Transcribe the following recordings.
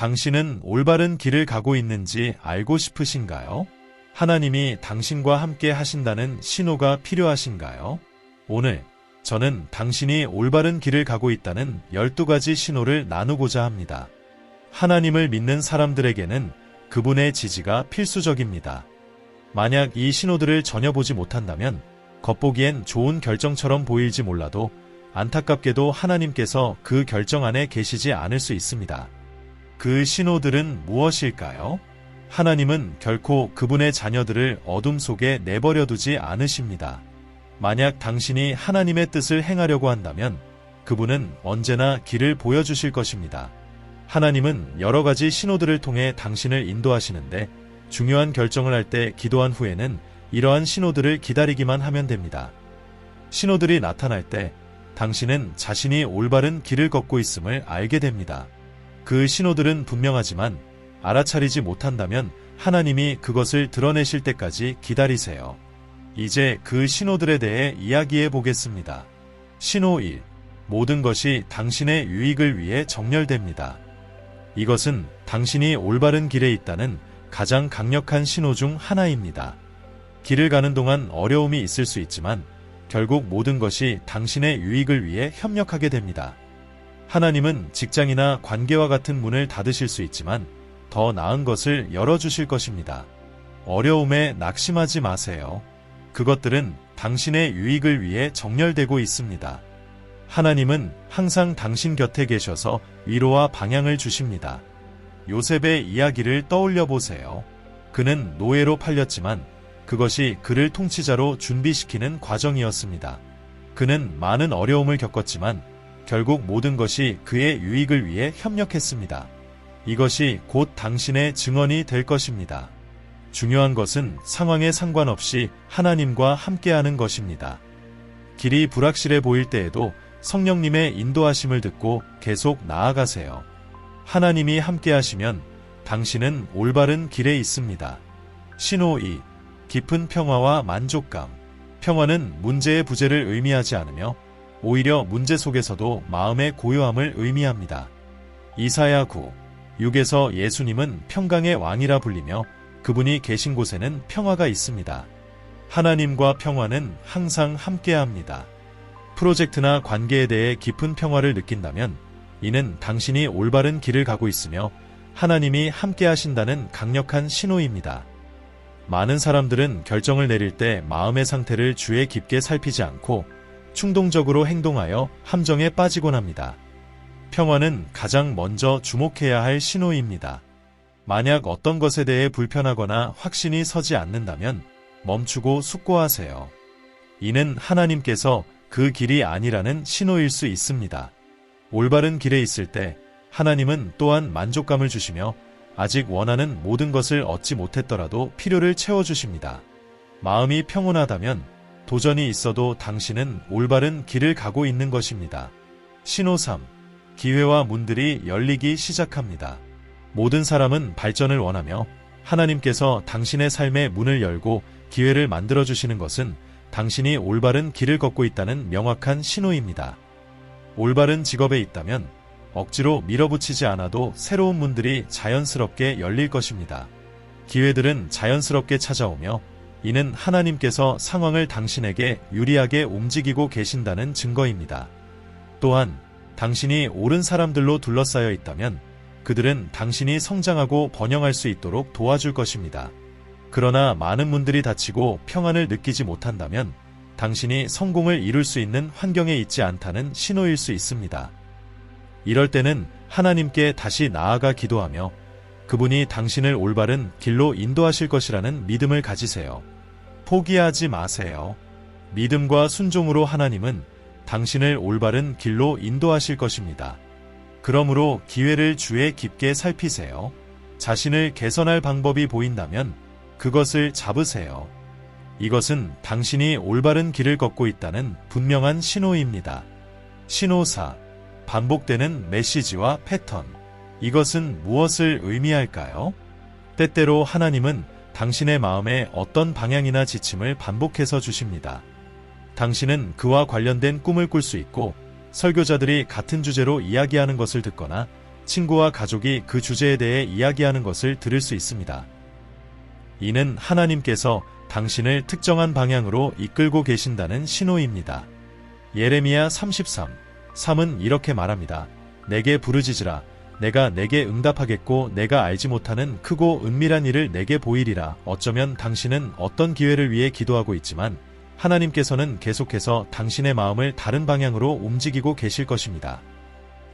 당신은 올바른 길을 가고 있는지 알고 싶으신가요? 하나님이 당신과 함께 하신다는 신호가 필요하신가요? 오늘 저는 당신이 올바른 길을 가고 있다는 12가지 신호를 나누고자 합니다. 하나님을 믿는 사람들에게는 그분의 지지가 필수적입니다. 만약 이 신호들을 전혀 보지 못한다면 겉보기엔 좋은 결정처럼 보일지 몰라도 안타깝게도 하나님께서 그 결정 안에 계시지 않을 수 있습니다. 그 신호들은 무엇일까요? 하나님은 결코 그분의 자녀들을 어둠 속에 내버려 두지 않으십니다. 만약 당신이 하나님의 뜻을 행하려고 한다면 그분은 언제나 길을 보여주실 것입니다. 하나님은 여러 가지 신호들을 통해 당신을 인도하시는데 중요한 결정을 할 때 기도한 후에는 이러한 신호들을 기다리기만 하면 됩니다. 신호들이 나타날 때 당신은 자신이 올바른 길을 걷고 있음을 알게 됩니다. 그 신호들은 분명하지만 알아차리지 못한다면 하나님이 그것을 드러내실 때까지 기다리세요. 이제 그 신호들에 대해 이야기해 보겠습니다. 신호 1. 모든 것이 당신의 유익을 위해 정렬됩니다. 이것은 당신이 올바른 길에 있다는 가장 강력한 신호 중 하나입니다. 길을 가는 동안 어려움이 있을 수 있지만 결국 모든 것이 당신의 유익을 위해 협력하게 됩니다. 하나님은 직장이나 관계와 같은 문을 닫으실 수 있지만 더 나은 것을 열어주실 것입니다. 어려움에 낙심하지 마세요. 그것들은 당신의 유익을 위해 정렬되고 있습니다. 하나님은 항상 당신 곁에 계셔서 위로와 방향을 주십니다. 요셉의 이야기를 떠올려 보세요. 그는 노예로 팔렸지만 그것이 그를 통치자로 준비시키는 과정이었습니다. 그는 많은 어려움을 겪었지만 결국 모든 것이 그의 유익을 위해 협력했습니다. 이것이 곧 당신의 증언이 될 것입니다. 중요한 것은 상황에 상관없이 하나님과 함께하는 것입니다. 길이 불확실해 보일 때에도 성령님의 인도하심을 듣고 계속 나아가세요. 하나님이 함께하시면 당신은 올바른 길에 있습니다. 신호 2. 깊은 평화와 만족감. 평화는 문제의 부재를 의미하지 않으며 오히려 문제 속에서도 마음의 고요함을 의미합니다. 이사야 9, 6에서 예수님은 평강의 왕이라 불리며 그분이 계신 곳에는 평화가 있습니다. 하나님과 평화는 항상 함께합니다. 프로젝트나 관계에 대해 깊은 평화를 느낀다면 이는 당신이 올바른 길을 가고 있으며 하나님이 함께하신다는 강력한 신호입니다. 많은 사람들은 결정을 내릴 때 마음의 상태를 주의 깊게 살피지 않고 충동적으로 행동하여 함정에 빠지곤 합니다. 평화는 가장 먼저 주목해야 할 신호입니다. 만약 어떤 것에 대해 불편하거나 확신이 서지 않는다면 멈추고 숙고하세요. 이는 하나님께서 그 길이 아니라는 신호일 수 있습니다. 올바른 길에 있을 때 하나님은 또한 만족감을 주시며 아직 원하는 모든 것을 얻지 못했더라도 필요를 채워주십니다. 마음이 평온하다면 도전이 있어도 당신은 올바른 길을 가고 있는 것입니다. 신호 3. 기회와 문들이 열리기 시작합니다. 모든 사람은 발전을 원하며 하나님께서 당신의 삶의 문을 열고 기회를 만들어주시는 것은 당신이 올바른 길을 걷고 있다는 명확한 신호입니다. 올바른 직업에 있다면 억지로 밀어붙이지 않아도 새로운 문들이 자연스럽게 열릴 것입니다. 기회들은 자연스럽게 찾아오며 이는 하나님께서 상황을 당신에게 유리하게 움직이고 계신다는 증거입니다. 또한 당신이 옳은 사람들로 둘러싸여 있다면 그들은 당신이 성장하고 번영할 수 있도록 도와줄 것입니다. 그러나 많은 문들이 닫히고 평안을 느끼지 못한다면 당신이 성공을 이룰 수 있는 환경에 있지 않다는 신호일 수 있습니다. 이럴 때는 하나님께 다시 나아가 기도하며 그분이 당신을 올바른 길로 인도하실 것이라는 믿음을 가지세요. 포기하지 마세요. 믿음과 순종으로 하나님은 당신을 올바른 길로 인도하실 것입니다. 그러므로 기회를 주에 깊게 살피세요. 자신을 개선할 방법이 보인다면 그것을 잡으세요. 이것은 당신이 올바른 길을 걷고 있다는 분명한 신호입니다. 신호 4. 반복되는 메시지와 패턴. 이것은 무엇을 의미할까요? 때때로 하나님은 당신의 마음에 어떤 방향이나 지침을 반복해서 주십니다. 당신은 그와 관련된 꿈을 꿀 수 있고 설교자들이 같은 주제로 이야기하는 것을 듣거나 친구와 가족이 그 주제에 대해 이야기하는 것을 들을 수 있습니다. 이는 하나님께서 당신을 특정한 방향으로 이끌고 계신다는 신호입니다. 예레미야 33:3은 이렇게 말합니다. 내게 부르짖으라. 내가 내게 응답하겠고 내가 알지 못하는 크고 은밀한 일을 내게 보이리라. 어쩌면 당신은 어떤 기회를 위해 기도하고 있지만 하나님께서는 계속해서 당신의 마음을 다른 방향으로 움직이고 계실 것입니다.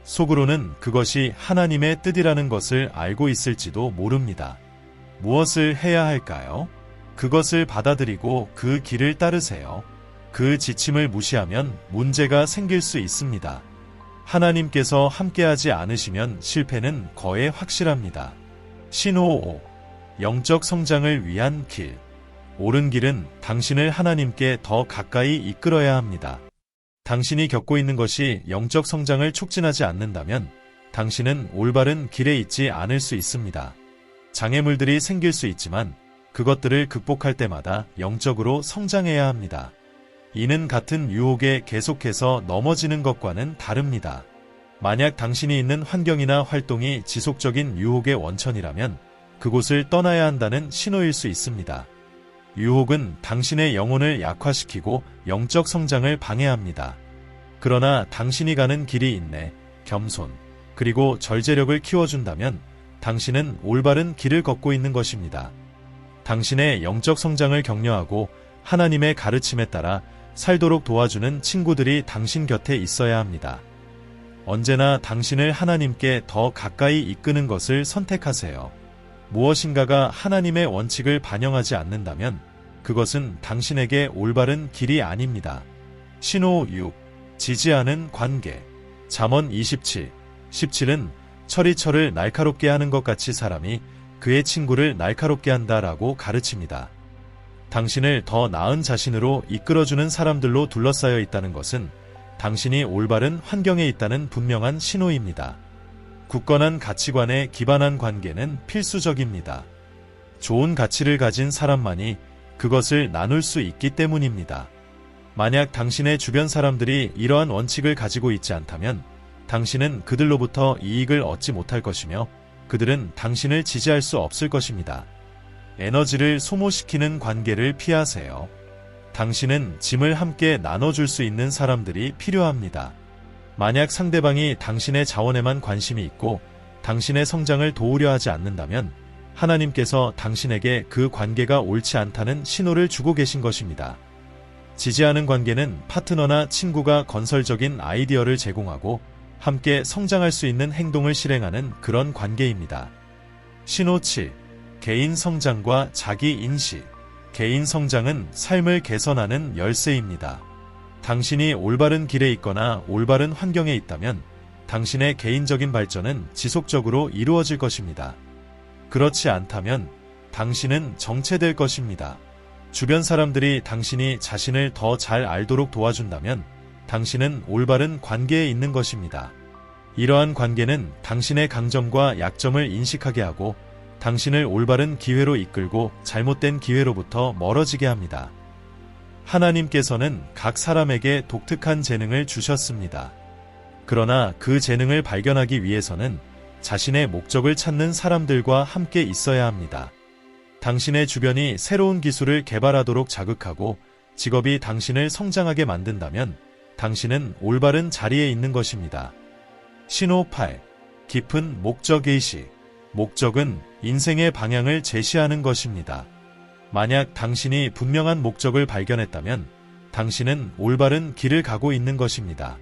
속으로는 그것이 하나님의 뜻이라는 것을 알고 있을지도 모릅니다. 무엇을 해야 할까요? 그것을 받아들이고 그 길을 따르세요. 그 지침을 무시하면 문제가 생길 수 있습니다. 하나님께서 함께하지 않으시면 실패는 거의 확실합니다. 신호 5. 영적 성장을 위한 길. 옳은 길은 당신을 하나님께 더 가까이 이끌어야 합니다. 당신이 겪고 있는 것이 영적 성장을 촉진하지 않는다면 당신은 올바른 길에 있지 않을 수 있습니다. 장애물들이 생길 수 있지만 그것들을 극복할 때마다 영적으로 성장해야 합니다. 이는 같은 유혹에 계속해서 넘어지는 것과는 다릅니다. 만약 당신이 있는 환경이나 활동이 지속적인 유혹의 원천이라면 그곳을 떠나야 한다는 신호일 수 있습니다. 유혹은 당신의 영혼을 약화시키고 영적 성장을 방해합니다. 그러나 당신이 가는 길이 인내, 겸손, 그리고 절제력을 키워준다면 당신은 올바른 길을 걷고 있는 것입니다. 당신의 영적 성장을 격려하고 하나님의 가르침에 따라 살도록 도와주는 친구들이 당신 곁에 있어야 합니다. 언제나 당신을 하나님께 더 가까이 이끄는 것을 선택하세요. 무엇인가가 하나님의 원칙을 반영하지 않는다면 그것은 당신에게 올바른 길이 아닙니다. 신호 6. 지지하는 관계. 잠언 27:17은 철이 철을 날카롭게 하는 것 같이 사람이 그의 친구를 날카롭게 한다라고 가르칩니다. 당신을 더 나은 자신으로 이끌어주는 사람들로 둘러싸여 있다는 것은 당신이 올바른 환경에 있다는 분명한 신호입니다. 굳건한 가치관에 기반한 관계는 필수적입니다. 좋은 가치를 가진 사람만이 그것을 나눌 수 있기 때문입니다. 만약 당신의 주변 사람들이 이러한 원칙을 가지고 있지 않다면 당신은 그들로부터 이익을 얻지 못할 것이며 그들은 당신을 지지할 수 없을 것입니다. 에너지를 소모시키는 관계를 피하세요. 당신은 짐을 함께 나눠줄 수 있는 사람들이 필요합니다. 만약 상대방이 당신의 자원에만 관심이 있고 당신의 성장을 도우려 하지 않는다면 하나님께서 당신에게 그 관계가 옳지 않다는 신호를 주고 계신 것입니다. 지지하는 관계는 파트너나 친구가 건설적인 아이디어를 제공하고 함께 성장할 수 있는 행동을 실행하는 그런 관계입니다. 신호 7. 개인 성장과 자기 인식. 개인 성장은 삶을 개선하는 열쇠입니다. 당신이 올바른 길에 있거나 올바른 환경에 있다면 당신의 개인적인 발전은 지속적으로 이루어질 것입니다. 그렇지 않다면 당신은 정체될 것입니다. 주변 사람들이 당신이 자신을 더 잘 알도록 도와준다면 당신은 올바른 관계에 있는 것입니다. 이러한 관계는 당신의 강점과 약점을 인식하게 하고 당신을 올바른 기회로 이끌고 잘못된 기회로부터 멀어지게 합니다. 하나님께서는 각 사람에게 독특한 재능을 주셨습니다. 그러나 그 재능을 발견하기 위해서는 자신의 목적을 찾는 사람들과 함께 있어야 합니다. 당신의 주변이 새로운 기술을 개발하도록 자극하고 직업이 당신을 성장하게 만든다면 당신은 올바른 자리에 있는 것입니다. 신호 8. 깊은 목적의식. 목적은 인생의 방향을 제시하는 것입니다. 만약 당신이 분명한 목적을 발견했다면 당신은 올바른 길을 가고 있는 것입니다.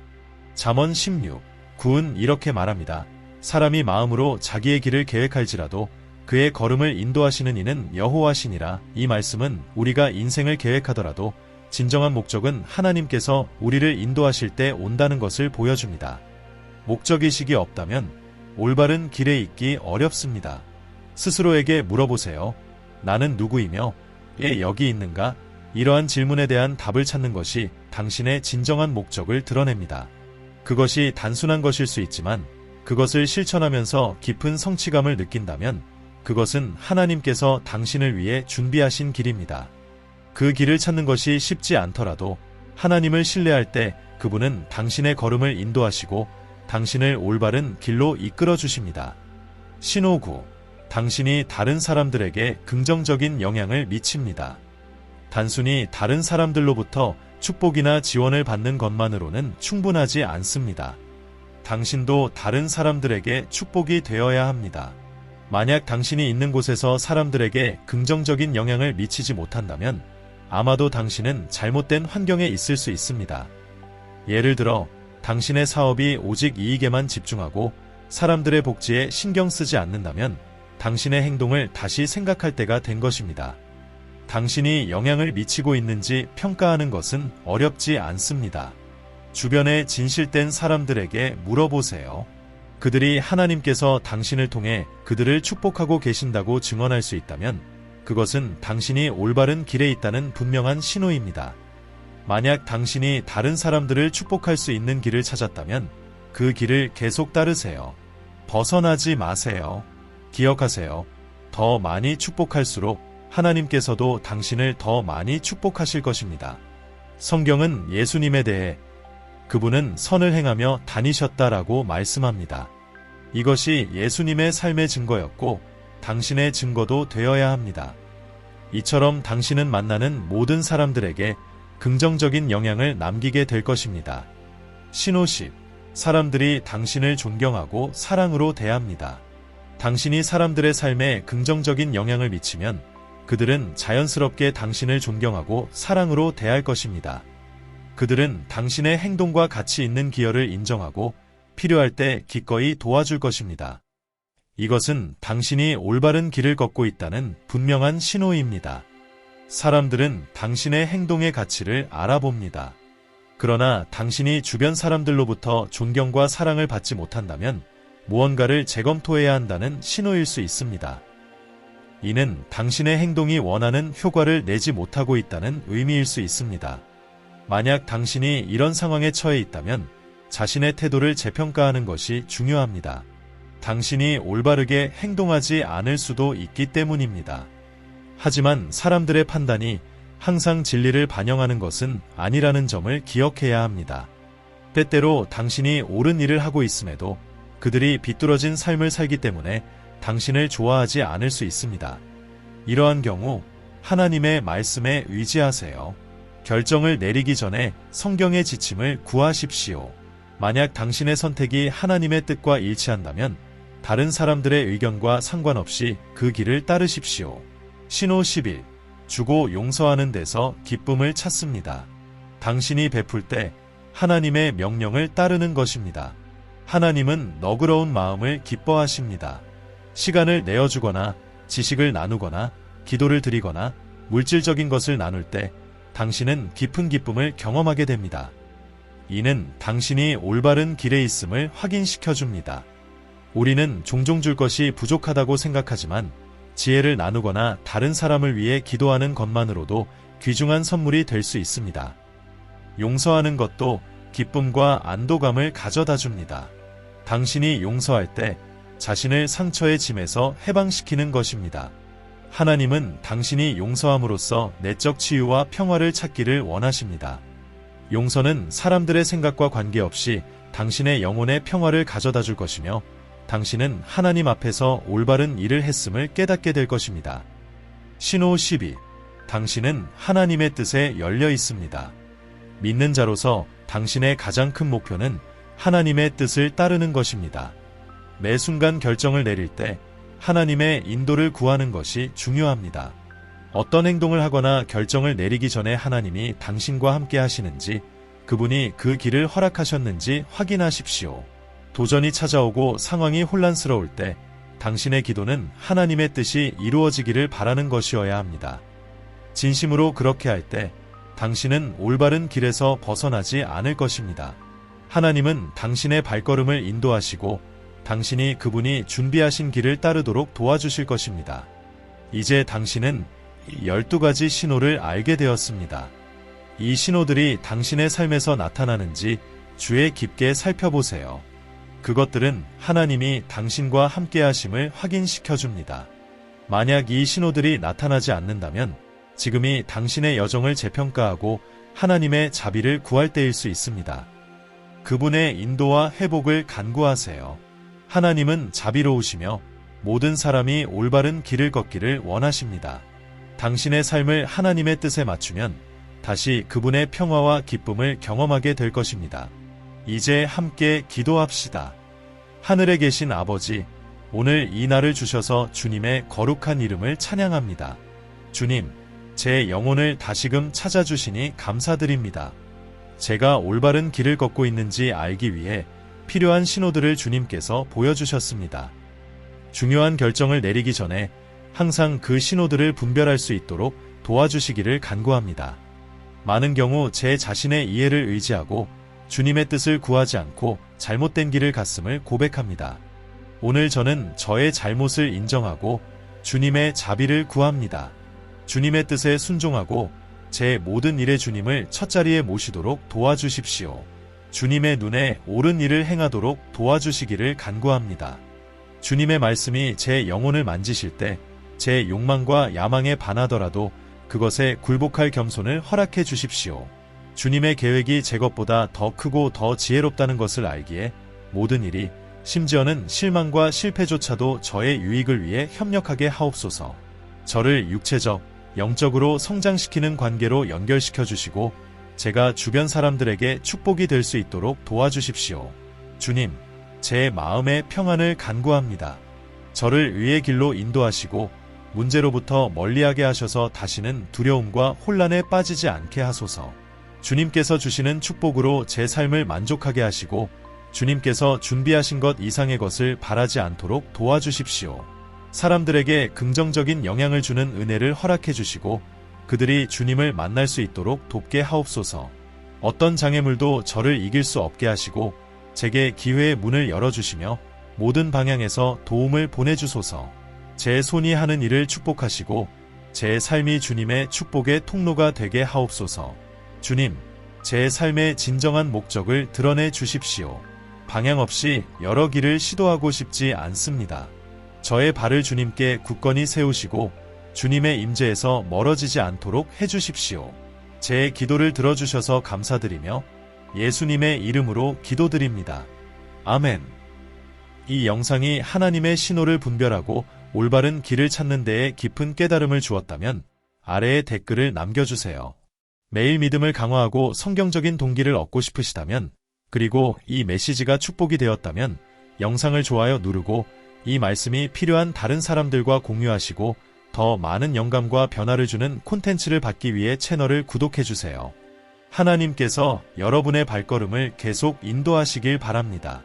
잠언 16:9은 이렇게 말합니다. 사람이 마음으로 자기의 길을 계획할지라도 그의 걸음을 인도하시는 이는 여호와시니라. 이 말씀은 우리가 인생을 계획하더라도 진정한 목적은 하나님께서 우리를 인도하실 때 온다는 것을 보여줍니다. 목적의식이 없다면 올바른 길에 있기 어렵습니다. 스스로에게 물어보세요. 나는 누구이며 왜 여기 있는가? 이러한 질문에 대한 답을 찾는 것이 당신의 진정한 목적을 드러냅니다. 그것이 단순한 것일 수 있지만 그것을 실천하면서 깊은 성취감을 느낀다면 그것은 하나님께서 당신을 위해 준비하신 길입니다. 그 길을 찾는 것이 쉽지 않더라도 하나님을 신뢰할 때 그분은 당신의 걸음을 인도하시고 당신을 올바른 길로 이끌어 주십니다. 신호 9. 당신이 다른 사람들에게 긍정적인 영향을 미칩니다. 단순히 다른 사람들로부터 축복이나 지원을 받는 것만으로는 충분하지 않습니다. 당신도 다른 사람들에게 축복이 되어야 합니다. 만약 당신이 있는 곳에서 사람들에게 긍정적인 영향을 미치지 못한다면 아마도 당신은 잘못된 환경에 있을 수 있습니다. 예를 들어 당신의 사업이 오직 이익에만 집중하고 사람들의 복지에 신경 쓰지 않는다면 당신의 행동을 다시 생각할 때가 된 것입니다. 당신이 영향을 미치고 있는지 평가하는 것은 어렵지 않습니다. 주변에 진실된 사람들에게 물어보세요. 그들이 하나님께서 당신을 통해 그들을 축복하고 계신다고 증언할 수 있다면 그것은 당신이 올바른 길에 있다는 분명한 신호입니다. 만약 당신이 다른 사람들을 축복할 수 있는 길을 찾았다면 그 길을 계속 따르세요. 벗어나지 마세요. 기억하세요. 더 많이 축복할수록 하나님께서도 당신을 더 많이 축복하실 것입니다. 성경은 예수님에 대해 그분은 선을 행하며 다니셨다라고 말씀합니다. 이것이 예수님의 삶의 증거였고 당신의 증거도 되어야 합니다. 이처럼 당신은 만나는 모든 사람들에게 긍정적인 영향을 남기게 될 것입니다. 신호 10. 사람들이 당신을 존경하고 사랑으로 대합니다. 당신이 사람들의 삶에 긍정적인 영향을 미치면 그들은 자연스럽게 당신을 존경하고 사랑으로 대할 것입니다. 그들은 당신의 행동과 가치 있는 기여를 인정하고 필요할 때 기꺼이 도와줄 것입니다. 이것은 당신이 올바른 길을 걷고 있다는 분명한 신호입니다. 사람들은 당신의 행동의 가치를 알아봅니다. 그러나 당신이 주변 사람들로부터 존경과 사랑을 받지 못한다면 무언가를 재검토해야 한다는 신호일 수 있습니다. 이는 당신의 행동이 원하는 효과를 내지 못하고 있다는 의미일 수 있습니다. 만약 당신이 이런 상황에 처해 있다면 자신의 태도를 재평가하는 것이 중요합니다. 당신이 올바르게 행동하지 않을 수도 있기 때문입니다. 하지만 사람들의 판단이 항상 진리를 반영하는 것은 아니라는 점을 기억해야 합니다. 때때로 당신이 옳은 일을 하고 있음에도 그들이 비뚤어진 삶을 살기 때문에 당신을 좋아하지 않을 수 있습니다. 이러한 경우 하나님의 말씀에 의지하세요. 결정을 내리기 전에 성경의 지침을 구하십시오. 만약 당신의 선택이 하나님의 뜻과 일치한다면 다른 사람들의 의견과 상관없이 그 길을 따르십시오. 신호 11. 주고 용서하는 데서 기쁨을 찾습니다. 당신이 베풀 때 하나님의 명령을 따르는 것입니다. 하나님은 너그러운 마음을 기뻐하십니다. 시간을 내어주거나 지식을 나누거나 기도를 드리거나 물질적인 것을 나눌 때 당신은 깊은 기쁨을 경험하게 됩니다. 이는 당신이 올바른 길에 있음을 확인시켜 줍니다. 우리는 종종 줄 것이 부족하다고 생각하지만 지혜를 나누거나 다른 사람을 위해 기도하는 것만으로도 귀중한 선물이 될 수 있습니다. 용서하는 것도 기쁨과 안도감을 가져다 줍니다. 당신이 용서할 때 자신을 상처의 짐에서 해방시키는 것입니다. 하나님은 당신이 용서함으로써 내적 치유와 평화를 찾기를 원하십니다. 용서는 사람들의 생각과 관계없이 당신의 영혼의 평화를 가져다 줄 것이며 당신은 하나님 앞에서 올바른 일을 했음을 깨닫게 될 것입니다. 신호 12. 당신은 하나님의 뜻에 열려 있습니다. 믿는 자로서 당신의 가장 큰 목표는 하나님의 뜻을 따르는 것입니다. 매 순간 결정을 내릴 때 하나님의 인도를 구하는 것이 중요합니다. 어떤 행동을 하거나 결정을 내리기 전에 하나님이 당신과 함께 하시는지, 그분이 그 길을 허락하셨는지 확인하십시오. 도전이 찾아오고 상황이 혼란스러울 때 당신의 기도는 하나님의 뜻이 이루어지기를 바라는 것이어야 합니다. 진심으로 그렇게 할 때 당신은 올바른 길에서 벗어나지 않을 것입니다. 하나님은 당신의 발걸음을 인도하시고 당신이 그분이 준비하신 길을 따르도록 도와주실 것입니다. 이제 당신은 12가지 신호를 알게 되었습니다. 이 신호들이 당신의 삶에서 나타나는지 주의 깊게 살펴보세요. 그것들은 하나님이 당신과 함께 하심을 확인시켜 줍니다. 만약 이 신호들이 나타나지 않는다면 지금이 당신의 여정을 재평가하고 하나님의 자비를 구할 때일 수 있습니다. 그분의 인도와 회복을 간구하세요. 하나님은 자비로우시며 모든 사람이 올바른 길을 걷기를 원하십니다. 당신의 삶을 하나님의 뜻에 맞추면 다시 그분의 평화와 기쁨을 경험하게 될 것입니다. 이제 함께 기도합시다. 하늘에 계신 아버지, 오늘 이 날을 주셔서 주님의 거룩한 이름을 찬양합니다. 주님, 제 영혼을 다시금 찾아주시니 감사드립니다. 제가 올바른 길을 걷고 있는지 알기 위해 필요한 신호들을 주님께서 보여주셨습니다. 중요한 결정을 내리기 전에 항상 그 신호들을 분별할 수 있도록 도와주시기를 간구합니다. 많은 경우 제 자신의 이해를 의지하고 주님의 뜻을 구하지 않고 잘못된 길을 갔음을 고백합니다. 오늘 저는 저의 잘못을 인정하고 주님의 자비를 구합니다. 주님의 뜻에 순종하고 제 모든 일에 주님을 첫자리에 모시도록 도와주십시오. 주님의 눈에 옳은 일을 행하도록 도와주시기를 간구합니다. 주님의 말씀이 제 영혼을 만지실 때 제 욕망과 야망에 반하더라도 그것에 굴복할 겸손을 허락해 주십시오. 주님의 계획이 제 것보다 더 크고 더 지혜롭다는 것을 알기에 모든 일이 심지어는 실망과 실패조차도 저의 유익을 위해 협력하게 하옵소서. 저를 육체적, 영적으로 성장시키는 관계로 연결시켜 주시고 제가 주변 사람들에게 축복이 될 수 있도록 도와주십시오. 주님, 제 마음의 평안을 간구합니다. 저를 의의 길로 인도하시고 문제로부터 멀리하게 하셔서 다시는 두려움과 혼란에 빠지지 않게 하소서. 주님께서 주시는 축복으로 제 삶을 만족하게 하시고 주님께서 준비하신 것 이상의 것을 바라지 않도록 도와주십시오. 사람들에게 긍정적인 영향을 주는 은혜를 허락해 주시고 그들이 주님을 만날 수 있도록 돕게 하옵소서. 어떤 장애물도 저를 이길 수 없게 하시고 제게 기회의 문을 열어주시며 모든 방향에서 도움을 보내주소서. 제 손이 하는 일을 축복하시고 제 삶이 주님의 축복의 통로가 되게 하옵소서. 주님, 제 삶의 진정한 목적을 드러내 주십시오. 방향 없이 여러 길을 시도하고 싶지 않습니다. 저의 발을 주님께 굳건히 세우시고 주님의 임재에서 멀어지지 않도록 해주십시오. 제 기도를 들어주셔서 감사드리며 예수님의 이름으로 기도드립니다. 아멘. 이 영상이 하나님의 신호를 분별하고 올바른 길을 찾는 데에 깊은 깨달음을 주었다면 아래에 댓글을 남겨주세요. 매일 믿음을 강화하고 성경적인 동기를 얻고 싶으시다면 그리고 이 메시지가 축복이 되었다면 영상을 좋아요 누르고 이 말씀이 필요한 다른 사람들과 공유하시고 더 많은 영감과 변화를 주는 콘텐츠를 받기 위해 채널을 구독해주세요. 하나님께서 여러분의 발걸음을 계속 인도하시길 바랍니다.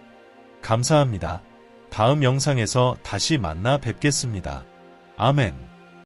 감사합니다. 다음 영상에서 다시 만나 뵙겠습니다. 아멘.